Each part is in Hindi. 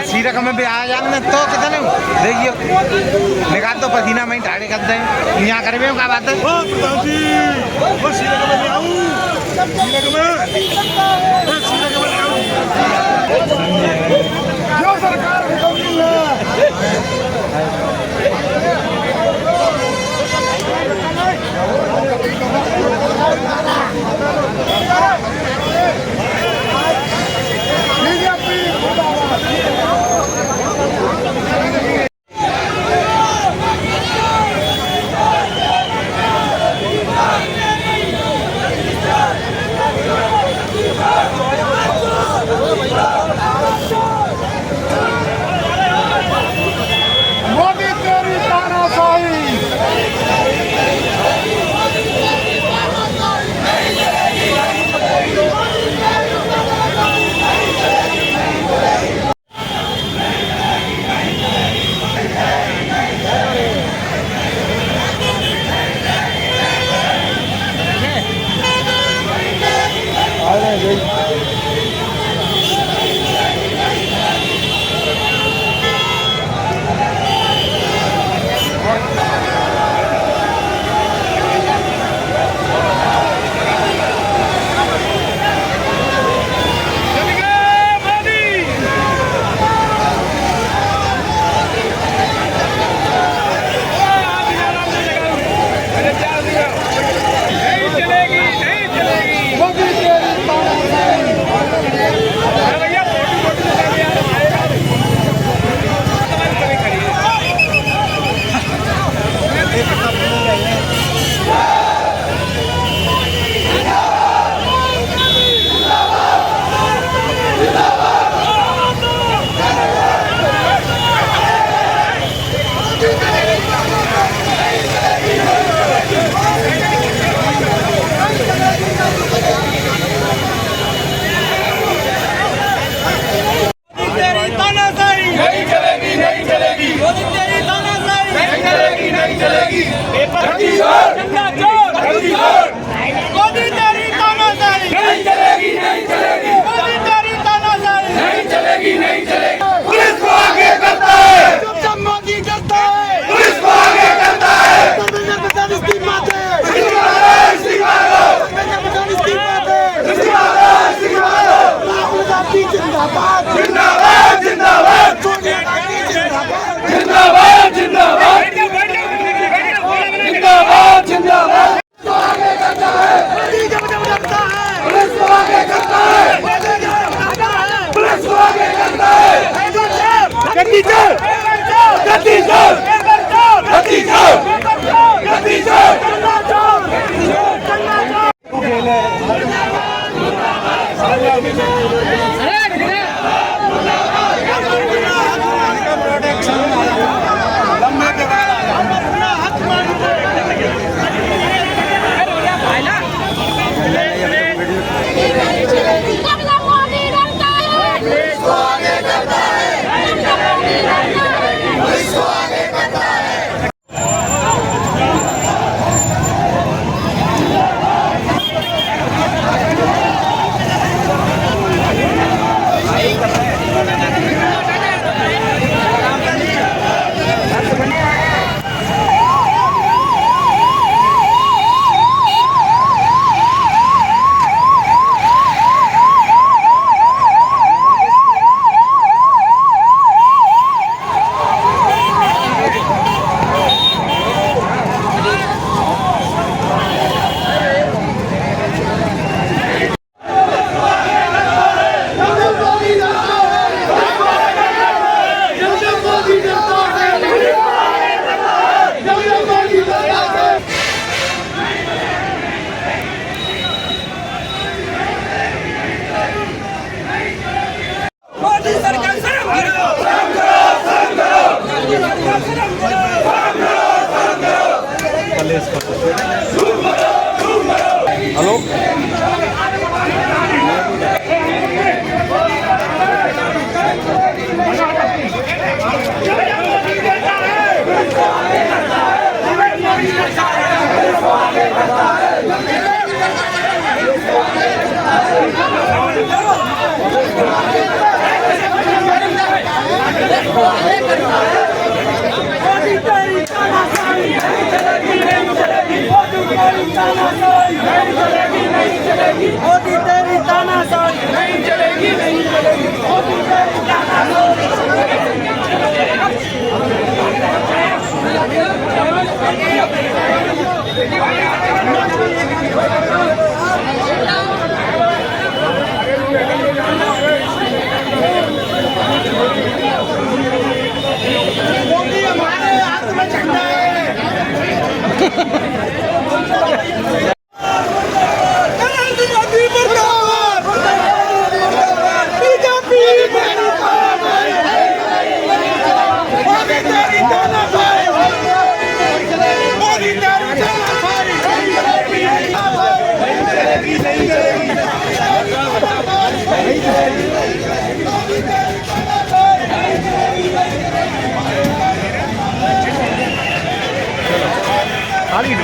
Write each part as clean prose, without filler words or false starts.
सीरक में भी आ जाने तो कितने देखियो निकाल तो पसीना में ढाड़े करते हैं यहाँ कर भी क्या बात है जो सरकार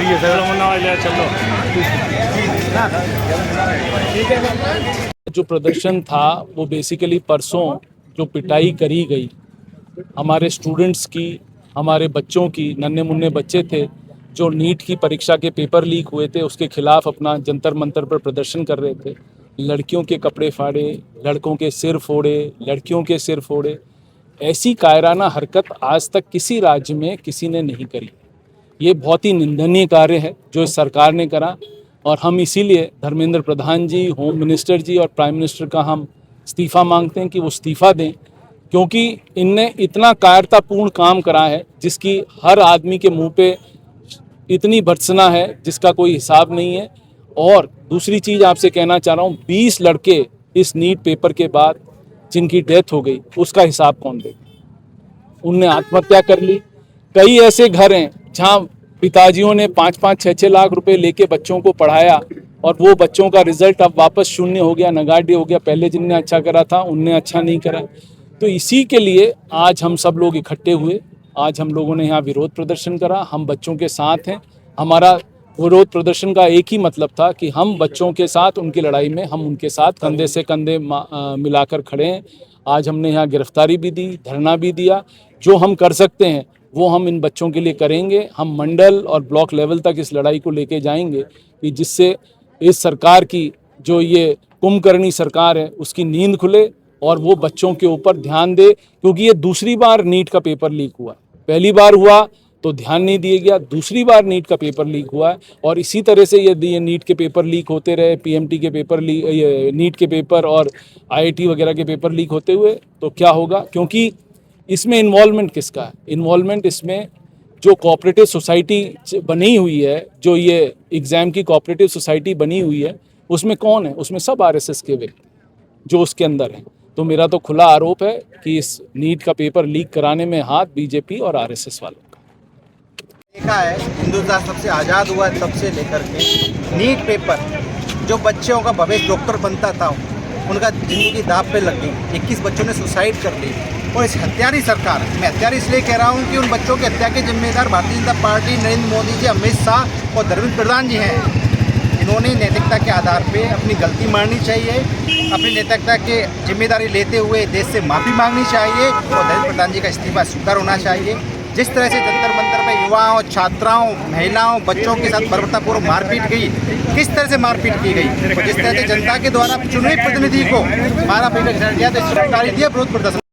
है चलो मुन्ना वाले चलो। जो प्रदर्शन था वो बेसिकली परसों जो पिटाई करी गई हमारे स्टूडेंट्स की, हमारे बच्चों की, नन्हे मुन्ने बच्चे थे जो नीट की परीक्षा के पेपर लीक हुए थे उसके खिलाफ अपना जंतर मंतर पर प्रदर्शन कर रहे थे। लड़कियों के कपड़े फाड़े, लड़कों के सिर फोड़े, लड़कियों के सिर फोड़े। ऐसी कायराना हरकत आज तक किसी राज्य में किसी ने नहीं करी। ये बहुत ही निंदनीय कार्य है जो इस सरकार ने करा और हम इसीलिए धर्मेंद्र प्रधान जी, होम मिनिस्टर जी और प्राइम मिनिस्टर का हम इस्तीफ़ा मांगते हैं कि वो इस्तीफ़ा दें, क्योंकि इनने इतना कायरतापूर्ण काम करा है जिसकी हर आदमी के मुंह पे इतनी भर्त्सना है जिसका कोई हिसाब नहीं है। और दूसरी चीज़ आपसे कहना चाह रहा हूँ, 20 लड़के इस नीट पेपर के बाद जिनकी डेथ हो गई उसका हिसाब कौन देगा? उनने आत्महत्या कर ली। कई ऐसे घर हैं जहाँ पिताजियों ने 5-5, 6-6 लाख रुपए लेके बच्चों को पढ़ाया और वो बच्चों का रिजल्ट अब वापस शून्य हो गया, नगाड़े हो गया। पहले जिनने अच्छा करा था उनने अच्छा नहीं करा। तो इसी के लिए आज हम सब लोग इकट्ठे हुए। आज हम लोगों ने यहाँ विरोध प्रदर्शन करा। हम बच्चों के साथ हैं। हमारा विरोध प्रदर्शन का एक ही मतलब था कि हम बच्चों के साथ उनकी लड़ाई में हम उनके साथ कंधे से कंधे मिलाकर खड़े हैं। आज हमने यहाँ गिरफ्तारी भी दी, धरना भी दिया। जो हम कर सकते हैं वो हम इन बच्चों के लिए करेंगे। हम मंडल और ब्लॉक लेवल तक इस लड़ाई को लेके जाएंगे कि जिससे इस सरकार की जो ये कुंभकर्णी सरकार है उसकी नींद खुले और वो बच्चों के ऊपर ध्यान दे, क्योंकि ये दूसरी बार नीट का पेपर लीक हुआ। पहली बार हुआ तो ध्यान नहीं दिया गया, दूसरी बार नीट का पेपर लीक हुआ है। और इसी तरह से यदि ये नीट के पेपर लीक होते रहे, पीएमटी के पेपर नीट के पेपर और आईआईटी वगैरह के पेपर लीक होते हुए तो क्या होगा? क्योंकि इसमें इन्वॉल्वमेंट किसका है? इन्वॉल्वमेंट इसमें जो कोऑपरेटिव सोसाइटी बनी हुई है, जो ये एग्ज़ाम की कोऑपरेटिव सोसाइटी बनी हुई है, उसमें कौन है? उसमें सब आरएसएस के व्यक्ति जो उसके अंदर हैं। तो मेरा तो खुला आरोप है कि इस नीट का पेपर लीक कराने में हाथ बीजेपी और आरएसएस वालों का। देखा है, हिंदुस्तान सबसे आज़ाद हुआ है तब से लेकर के नीट पेपर जो बच्चों का भविष्य डॉक्टर बनता था उनका ज़िंदगी दांव पे लग गई। 21 बच्चों ने सुसाइड कर ली। और इस हत्यारी सरकार, मैं हत्यारी इसलिए कह रहा हूँ कि उन बच्चों की हत्या के जिम्मेदार भारतीय जनता पार्टी, नरेंद्र मोदी जी, अमित शाह और धर्मेंद्र प्रधान जी हैं। इन्होंने नैतिकता के आधार पे अपनी गलती माननी चाहिए, अपनी नैतिकता के जिम्मेदारी लेते हुए देश से माफ़ी मांगनी चाहिए और धर्मेंद्र प्रधान जी का इस्तीफा स्वीकार होना चाहिए। जिस तरह से जंतर मंतर में युवाओं, छात्राओं, महिलाओं, बच्चों के साथ बर्बरतापूर्वक मारपीट गई, किस तरह से मारपीट की गई और जिस तरह से जनता के द्वारा चुने प्रतिनिधि को मारा पीटा किया तो इस सरकारी दिया विरोध प्रदर्शन